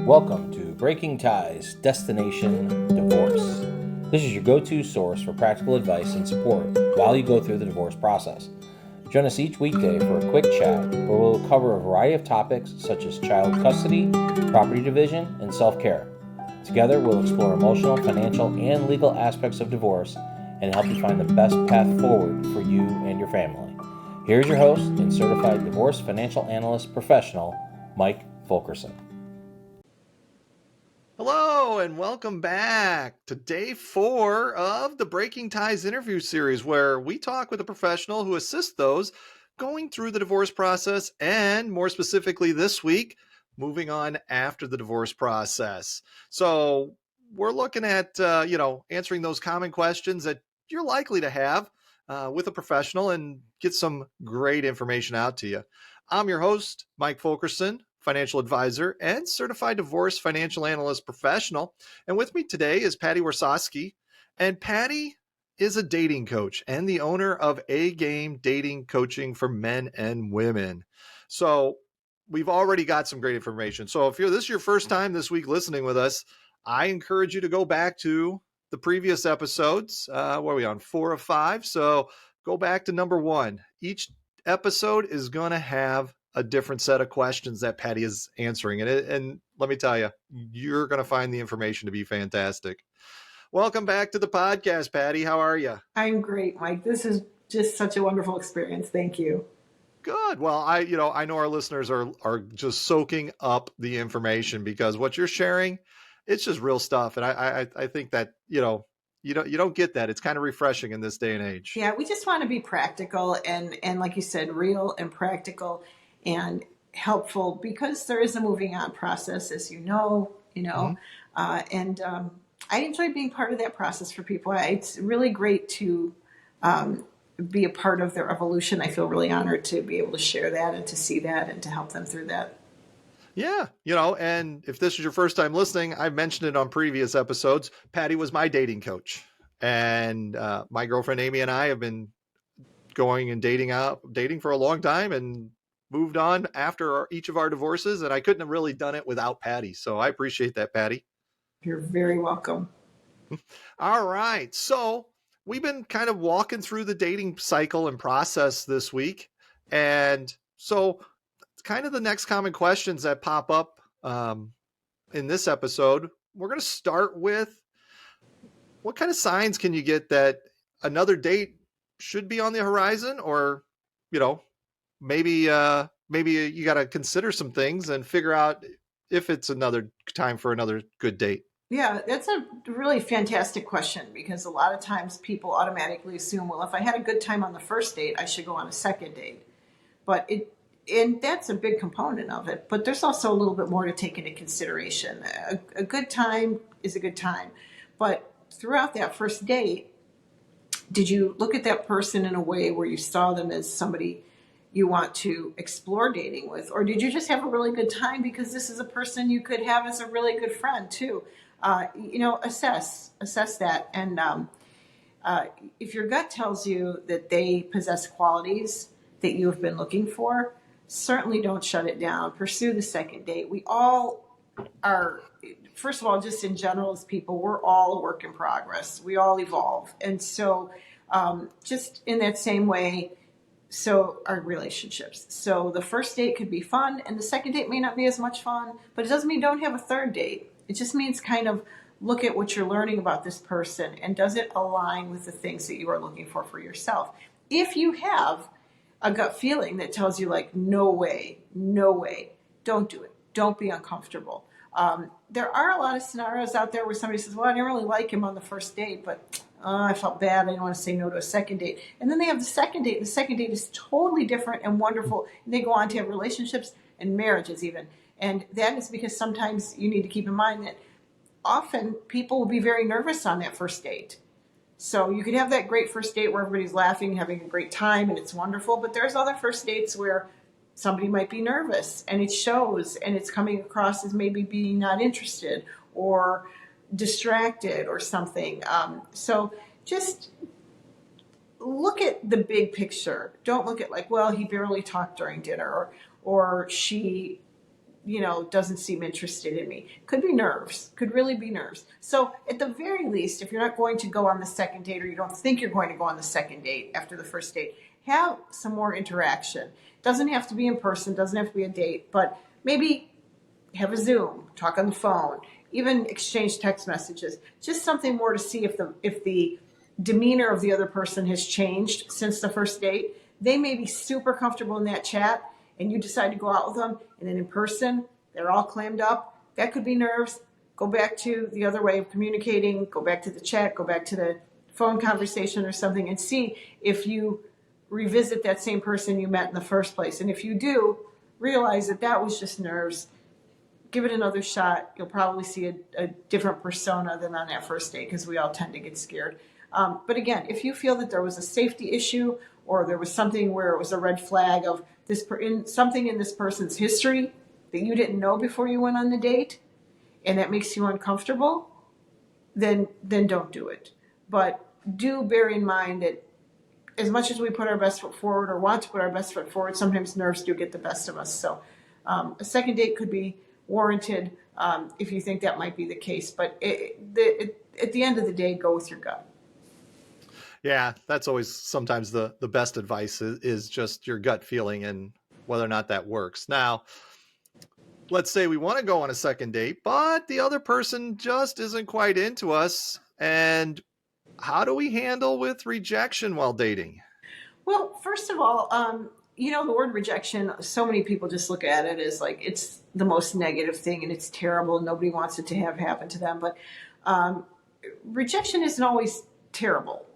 Welcome to Breaking Ties, Destination Divorce. This is your go-to source for practical advice and support while you go through the divorce process. Join us each weekday for a quick chat where we'll cover a variety of topics such as child custody, property division, and self-care. Together, we'll explore emotional, financial, and legal aspects of divorce and help you find the best path forward for you and your family. Here's your host and Certified Divorce Financial Analyst Professional, Mike Fulkerson. Hello and welcome back to day 4 of the Breaking Ties interview series, where we talk with a professional who assists those going through the divorce process and, more specifically this week, moving on after the divorce process. So we're looking at, answering those common questions that you're likely to have with a professional and get some great information out to you. I'm your host, Mike Fulkerson, financial advisor and certified divorce financial analyst professional. And with me today is Patti Warsaski. And Patti is a dating coach and the owner of A-Game Dating Coaching for Men and Women. So we've already got some great information. So if this is your first time this week listening with us, I encourage you to go back to the previous episodes. What are we on? 4 of 5. So go back to number 1. Each episode is going to have a different set of questions that Patti is answering. And let me tell you, you're going to find the information to be fantastic. Welcome back to the podcast, Patti. How are you? I'm great, Mike. This is just such a wonderful experience. Thank you. Good. Well, I know our listeners are just soaking up the information because what you're sharing, it's just real stuff. And I think that, you don't get that. It's kind of refreshing in this day and age. Yeah, we just want to be practical and like you said, real and practical and helpful, because there is a moving on process, as you know, and I enjoy being part of that process for people. It's really great to be a part of their evolution. I feel really honored to be able to share that and to see that and to help them through that. Yeah, and if this is your first time listening, I've mentioned it on previous episodes. Patti was my dating coach, and my girlfriend Amy and I have been going and dating for a long time, and moved on after each of our divorces. And I couldn't have really done it without Patti. So I appreciate that, Patti. You're very welcome. All right. So we've been kind of walking through the dating cycle and process this week. And so kind of the next common questions that pop up in this episode, we're going to start with, what kind of signs can you get that another date should be on the horizon? Or, maybe you got to consider some things and figure out if it's another time for another good date. Yeah, that's a really fantastic question, because a lot of times people automatically assume, well, if I had a good time on the first date, I should go on a second date. And that's a big component of it. But there's also a little bit more to take into consideration. A good time is a good time. But throughout that first date, did you look at that person in a way where you saw them as somebody you want to explore dating with? Or did you just have a really good time because this is a person you could have as a really good friend too? Assess that. And if your gut tells you that they possess qualities that you have been looking for, certainly don't shut it down. Pursue the second date. We all are, first of all, just in general as people, we're all a work in progress. We all evolve. And so just in that same way, so are relationships. So the first date could be fun and the second date may not be as much fun, but it doesn't mean don't have a third date. It just means kind of look at what you're learning about this person and does it align with the things that you are looking for yourself. If you have a gut feeling that tells you like, no way, don't do it. Don't be uncomfortable. There are a lot of scenarios out there where somebody says, well, I didn't really like him on the first date, but I felt bad. I didn't want to say no to a second date. And then they have the second date. The second date is totally different and wonderful. And they go on to have relationships and marriages even. And that is because sometimes you need to keep in mind that often people will be very nervous on that first date. So you could have that great first date where everybody's laughing and having a great time and it's wonderful. But there's other first dates where somebody might be nervous and it shows and it's coming across as maybe being not interested or distracted or something. So just look at the big picture. Don't look at like, well, he barely talked during dinner or she doesn't seem interested in me. Could be nerves, could really be nerves. So at the very least, if you're not going to go on the second date, or you don't think you're going to go on the second date after the first date, have some more interaction. Doesn't have to be in person, doesn't have to be a date, but maybe have a Zoom, talk on the phone, even exchange text messages. Just something more to see if the demeanor of the other person has changed since the first date. They may be super comfortable in that chat, and you decide to go out with them, and then in person, they're all clammed up. That could be nerves. Go back to the other way of communicating, go back to the chat, go back to the phone conversation or something, and see if you revisit that same person you met in the first place. And if you do, realize that was just nerves. Give it another shot. You'll probably see a different persona than on that first date, because we all tend to get scared. But again, if you feel that there was a safety issue, or there was something where it was a red flag of something in this person's history that you didn't know before you went on the date, and that makes you uncomfortable, then don't do it. But do bear in mind that as much as we put our best foot forward, or want to put our best foot forward, sometimes nerves do get the best of us. So a second date could be warranted if you think that might be the case. But at the end of the day, go with your gut. Yeah, that's always sometimes the best advice is just your gut feeling and whether or not that works. Now, let's say we want to go on a second date, but the other person just isn't quite into us. And how do we handle with rejection while dating? Well, first of all, the word rejection, so many people just look at it as like it's the most negative thing and it's terrible. Nobody wants it to have happen to them. But rejection isn't always terrible.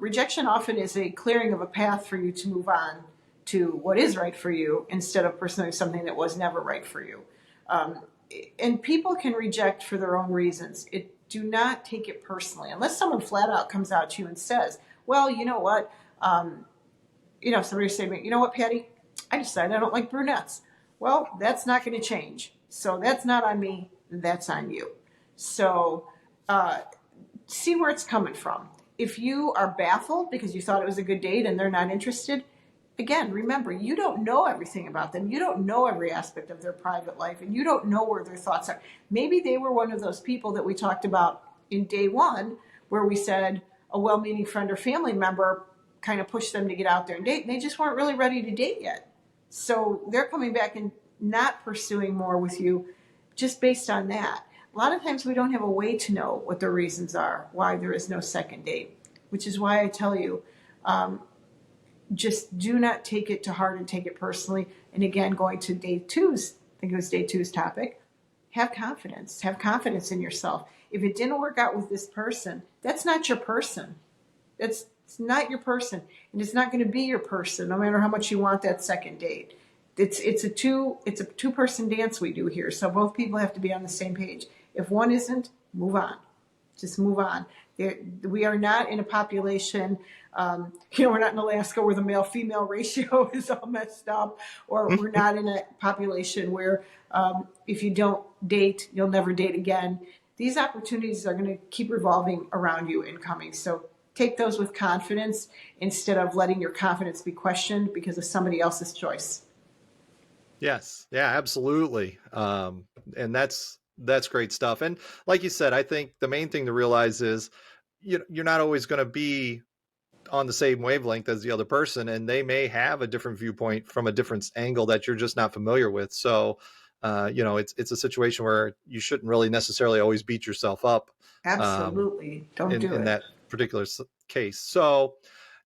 Rejection often is a clearing of a path for you to move on to what is right for you, instead of pursuing something that was never right for you. And people can reject for their own reasons. Do not take it personally, unless someone flat out comes out to you and says, well, you know what? Somebody say to me, you know what, Patty? I decided I don't like brunettes. Well, that's not going to change. So that's not on me. That's on you. So see where it's coming from. If you are baffled because you thought it was a good date and they're not interested, again, remember, you don't know everything about them. You don't know every aspect of their private life, and you don't know where their thoughts are. Maybe they were one of those people that we talked about in day one, where we said a well-meaning friend or family member kind of pushed them to get out there and date, and they just weren't really ready to date yet. So they're coming back and not pursuing more with you just based on that. A lot of times we don't have a way to know what the reasons are why there is no second date, which is why I tell you, just do not take it to heart and take it personally. And again, going to day two's, I think it was day two's topic, have confidence. Have confidence in yourself. If it didn't work out with this person, that's not your person. It's not your person, and it's not going to be your person, no matter how much you want that second date. It's a two-person dance we do here, so both people have to be on the same page. If one isn't, move on. Just move on. We are not in a population, we're not in Alaska where the male-female ratio is all messed up, or we're not in a population where if you don't date, you'll never date again. These opportunities are going to keep revolving around you and coming. So take those with confidence instead of letting your confidence be questioned because of somebody else's choice. Yes. Yeah, absolutely. And that's great stuff. And like you said, I think the main thing to realize is you're not always going to be on the same wavelength as the other person, and they may have a different viewpoint from a different angle that you're just not familiar with. So, it's a situation where you shouldn't really necessarily always beat yourself up. Absolutely. Don't do it. In that particular case. So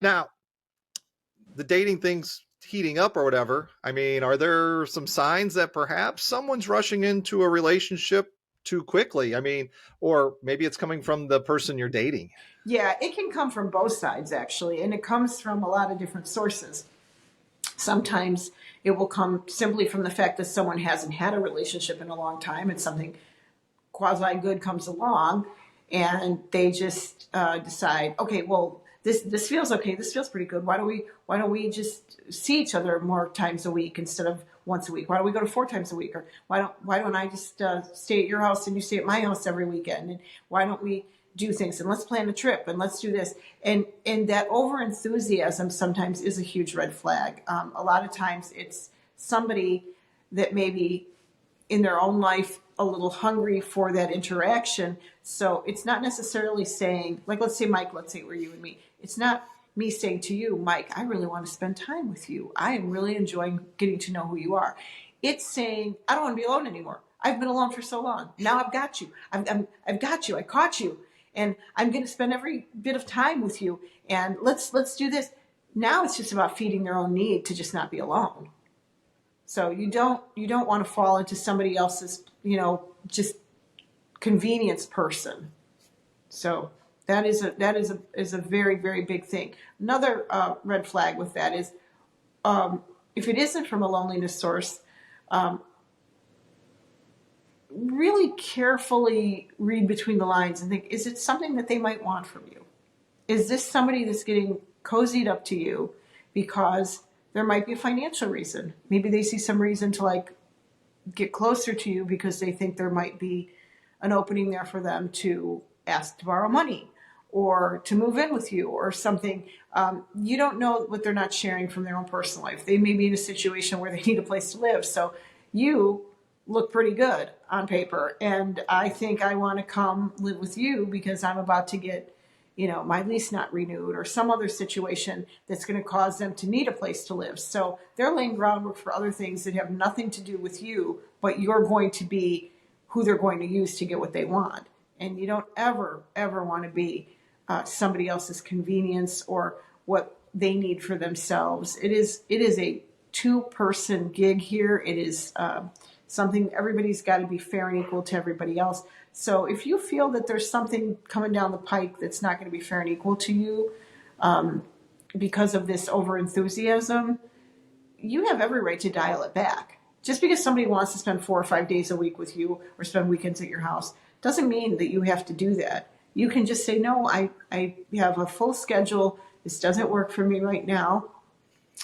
now the dating thing's heating up or whatever. I mean, are there some signs that perhaps someone's rushing into a relationship too quickly? I mean, or maybe it's coming from the person you're dating. Yeah, it can come from both sides, actually, and it comes from a lot of different sources. Sometimes it will come simply from the fact that someone hasn't had a relationship in a long time, and something quasi-good comes along, and they just decide, okay, well, this feels okay. This feels pretty good. Why don't we just see each other more times a week instead of once a week? Why don't we go to 4 times a week? Or why don't I just stay at your house and you stay at my house every weekend? And why don't we do things, and let's plan a trip, and let's do this. And that over enthusiasm sometimes is a huge red flag. A lot of times it's somebody that maybe in their own life a little hungry for that interaction. So it's not necessarily saying, like, let's say, Mike, let's say we're you and me. It's not me saying to you, Mike, I really want to spend time with you. I am really enjoying getting to know who you are. It's saying, I don't want to be alone anymore. I've been alone for so long. Now I've got you. I've got you. I caught you. And I'm going to spend every bit of time with you. And let's do this. Now it's just about feeding their own need to just not be alone. So you don't want to fall into somebody else's, just convenience person. So that is a very, very big thing. Another red flag with that is if it isn't from a loneliness source, really carefully read between the lines and think, is it something that they might want from you? Is this somebody that's getting cozied up to you because there might be a financial reason? Maybe they see some reason to get closer to you because they think there might be an opening there for them to ask to borrow money or to move in with you or something. You don't know what they're not sharing from their own personal life. They may be in a situation where they need a place to live. So you look pretty good on paper, and I think I want to come live with you because I'm about to get, my lease not renewed or some other situation that's going to cause them to need a place to live. So they're laying groundwork for other things that have nothing to do with you, but you're going to be who they're going to use to get what they want. And you don't ever want to be somebody else's convenience or what they need for themselves. It is a two-person gig here. It is something everybody's got to be fair and equal to everybody else. So if you feel that there's something coming down the pike that's not going to be fair and equal to you because of this over-enthusiasm, you have every right to dial it back. Just because somebody wants to spend 4 or 5 days a week with you or spend weekends at your house doesn't mean that you have to do that. You can just say, no, I have a full schedule. This doesn't work for me right now.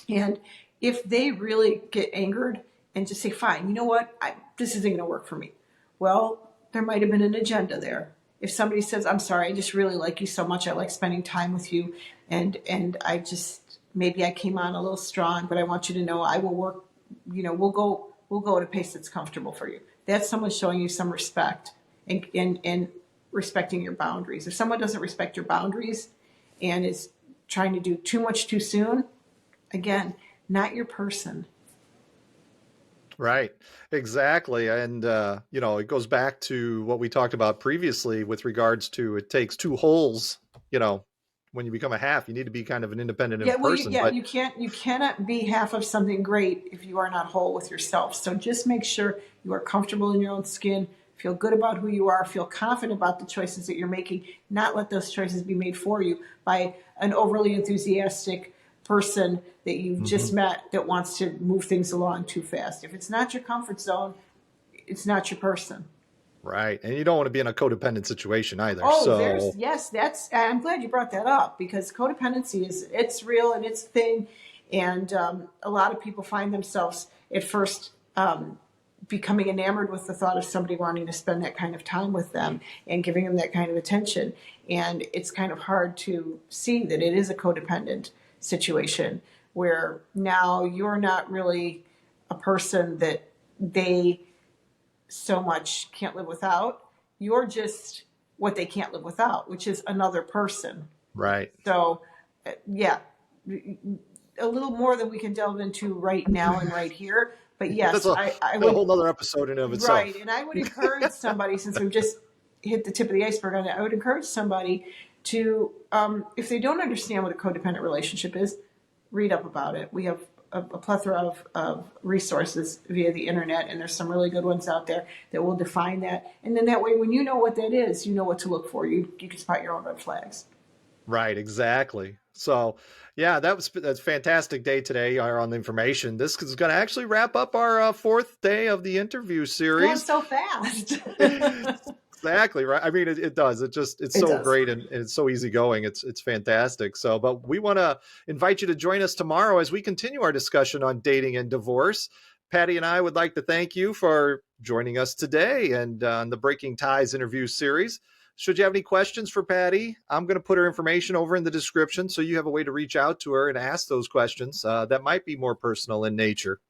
And if they really get angered and just say, fine, you know what? This isn't going to work for me. Well, there might have been an agenda there. If somebody says, I'm sorry, I just really like you so much. I like spending time with you. And I just, maybe I came on a little strong, but I want you to know I will work, we'll go at a pace that's comfortable for you. That's someone showing you some respect and respecting your boundaries. If someone doesn't respect your boundaries and is trying to do too much too soon, again, not your person. Right. Exactly. And, it goes back to what we talked about previously with regards to it takes two wholes, when you become a half, you need to be kind of an independent person. But you cannot be half of something great if you are not whole with yourself. So just make sure you are comfortable in your own skin, feel good about who you are, feel confident about the choices that you're making, not let those choices be made for you by an overly enthusiastic person that you've just met that wants to move things along too fast. If it's not your comfort zone, it's not your person. Right. And you don't want to be in a codependent situation either. I'm glad you brought that up because codependency it's real and it's a thing. And a lot of people find themselves at first becoming enamored with the thought of somebody wanting to spend that kind of time with them and giving them that kind of attention. And it's kind of hard to see that it is a codependent situation where now you're not really a person that they so much can't live without. You're just what they can't live without, which is another person. Right. So, a little more than we can delve into right now and right here. But yes, I would, a whole other episode in and of itself. Right. And I would encourage somebody, since we've just hit the tip of the iceberg on it, I would encourage somebody to, if they don't understand what a codependent relationship is, read up about it. We have a plethora of resources via the internet, and there's some really good ones out there that will define that. And then that way, when you know what that is, you know what to look for. You can spot your own red flags. Right, exactly. So, yeah, that's a fantastic day today on the information. This is going to actually wrap up our fourth day of the interview series. Going so fast. Exactly right. I mean, it does. It's so great and it's so easygoing. It's fantastic. So, but we want to invite you to join us tomorrow as we continue our discussion on dating and divorce. Patti and I would like to thank you for joining us today and on the Breaking Ties interview series. Should you have any questions for Patti, I'm going to put her information over in the description so you have a way to reach out to her and ask those questions that might be more personal in nature.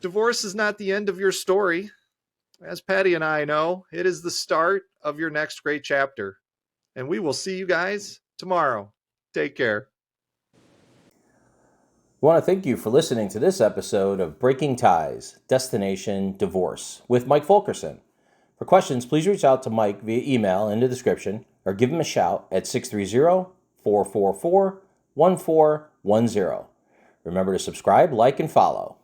Divorce is not the end of your story. as Patti and I know, it is the start of your next great chapter. And we will see you guys tomorrow. Take care. We want to thank you for listening to this episode of Breaking Ties, Destination Divorce with Mike Fulkerson. For questions, please reach out to Mike via email in the description or give him a shout at 630-444-1410. Remember to subscribe, like, and follow.